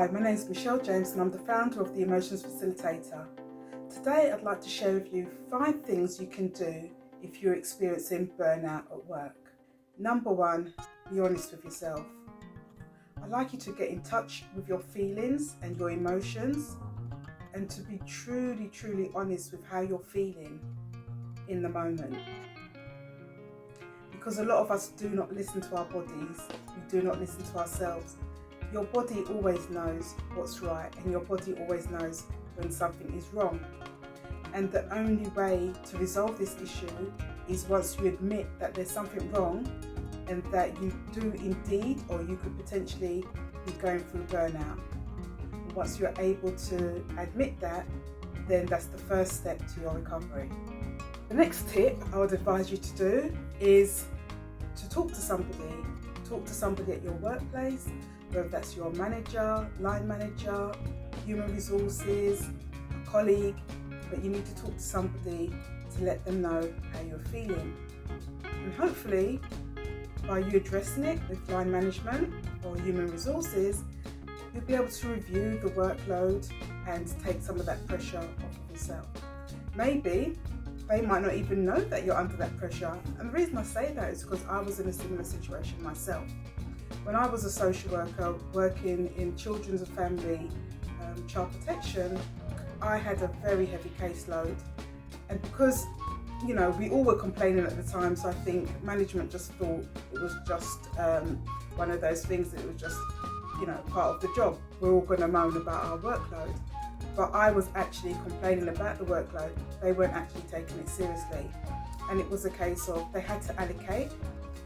Hi, my name is Michelle James and I'm the founder of the Emotions Facilitator. Today I'd like to share with you 5 things you can do if you're experiencing burnout at work. Number 1, be honest with yourself. I'd like you to get in touch with your feelings and your emotions and to be truly honest with how you're feeling in the moment. Because a lot of us do not listen to our bodies, we do not listen to ourselves. Your body always knows what's right and your body always knows when something is wrong. And the only way to resolve this issue is once you admit that there's something wrong and that you do indeed, or you could potentially be going through burnout. And once you're able to admit that, then that's the first step to your recovery. The next tip I would advise you to do is to talk to somebody. Talk to somebody at your workplace, whether that's your manager, line manager, human resources, a colleague, but you need to talk to somebody to let them know how you're feeling. And hopefully, by you addressing it with line management or human resources, you'll be able to review the workload and take some of that pressure off of yourself. Maybe they might not even know that you're under that pressure. And the reason I say that is because I was in a similar situation myself. When I was a social worker working in children's and family child protection, I had a very heavy caseload. And because, we all were complaining at the time, so I think management just thought it was just one of those things that it was just, part of the job. We're all going to moan about our workload. But I was actually complaining about the workload. They weren't actually taking it seriously. And it was a case of they had to allocate,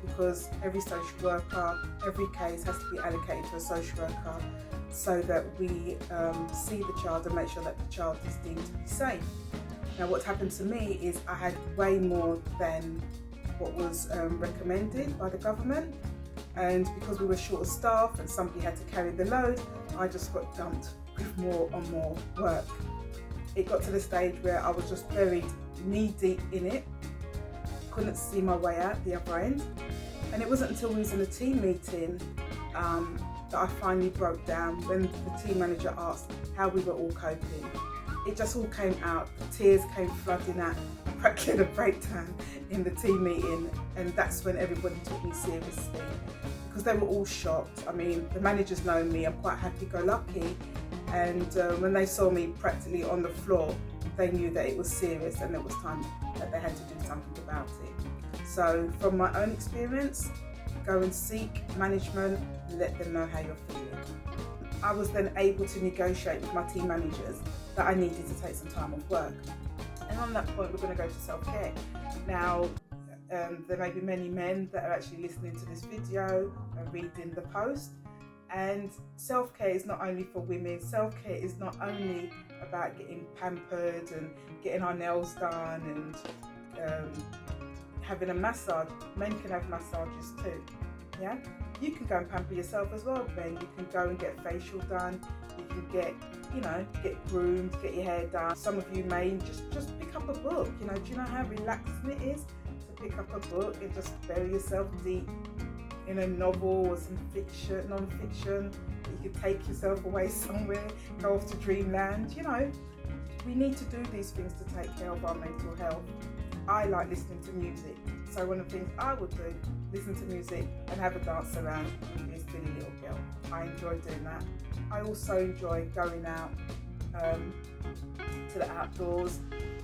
because every social worker, every case has to be allocated to a social worker so that we see the child and make sure that the child is deemed to be safe. Now what happened to me is I had way more than what was recommended by the government, and because we were short of staff and somebody had to carry the load, I just got dumped with more and more work. It got to the stage where I was just buried knee deep in it, couldn't see my way out the other end. And it wasn't until we was in a team meeting that I finally broke down when the team manager asked how we were all coping. It just all came out, tears came flooding out, practically a breakdown in the team meeting, and that's when everybody took me seriously because they were all shocked. I mean, the managers know me, I'm quite happy-go-lucky, and when they saw me practically on the floor, they knew that it was serious and it was time that they had to do something about it. So from my own experience, go and seek management, let them know how you're feeling. I was then able to negotiate with my team managers that I needed to take some time off work. And on that point, we're going to go to self-care. Now, there may be many men that are actually listening to this video and reading the post. And self-care is not only for women. Self-care is not only about getting pampered and getting our nails done and having a massage. Men can have massages too. Yeah, you can go and pamper yourself as well, Ben. You can go and get facial done. You can get, get groomed, get your hair done. Some of you may just pick up a book. Do you know how relaxing it is to pick up a book and just bury yourself deep in a novel or some fiction, non-fiction? You could take yourself away somewhere, go off to dreamland. We need to do these things to take care of our mental health. I like listening to music, so one of the things I would do, listen to music and have a dance around with this silly little girl. I enjoy doing that. I also enjoy going out to the outdoors.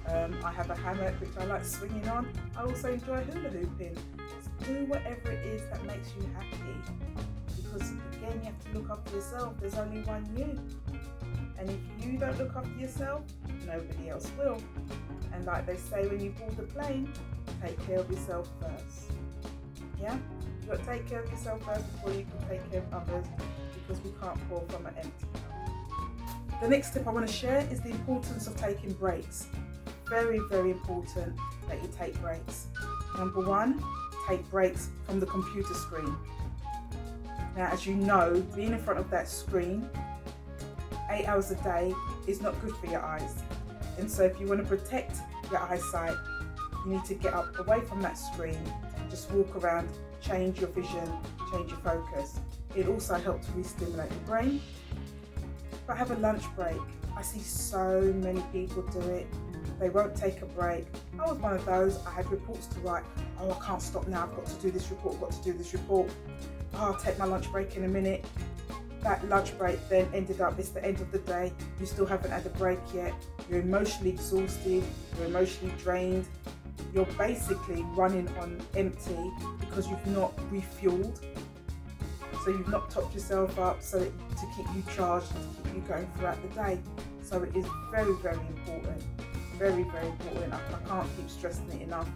I have a hammock which I like swinging on. I also enjoy hula hooping. Do whatever it is that makes you happy, because again, you have to look after yourself. There's only one you, and if you don't look after yourself, nobody else will. And like they say when you board the plane, take care of yourself first. Yeah, you've got to take care of yourself first before you can take care of others, because we can't pour from an empty cup. The next tip I want to share is the importance of taking breaks. Very important that you take breaks. Number 1, take breaks from the computer screen. Now, as you know, being in front of that screen 8 hours a day is not good for your eyes. And so if you want to protect your eyesight, you need to get up away from that screen, just walk around, change your vision, change your focus. It also helps to re-stimulate the brain. but have a lunch break. I see so many people do it. They won't take a break. I was one of those. I had reports to write. Oh, I can't stop now. I've got to do this report. I've got to do this report. Oh, I'll take my lunch break in a minute. That lunch break then ended up, it's the end of the day. You still haven't had a break yet. You're emotionally exhausted. You're emotionally drained. You're basically running on empty because you've not refueled. So you've not topped yourself up so that, to keep you charged and to keep you going throughout the day. So it is very, very important. Very, very important. I can't keep stressing it enough.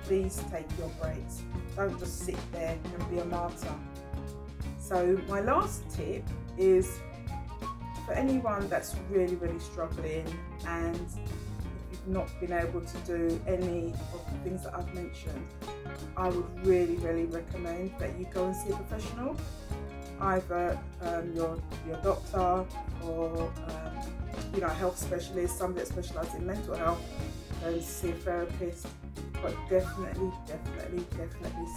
Please take your breaks. Don't just sit there and be a martyr. So my last tip is for anyone that's really, really struggling, and if you've not been able to do any of the things that I've mentioned, I would really, really recommend that you go and see a professional, either your doctor or a health specialist, somebody that specialises in mental health, and see a therapist, but definitely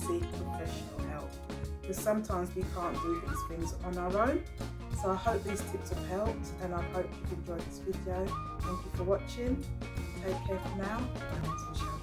seek professional help, because sometimes we can't do these things on our own. So I hope these tips have helped, and I hope you've enjoyed this video. Thank you for watching. Take care for now, and until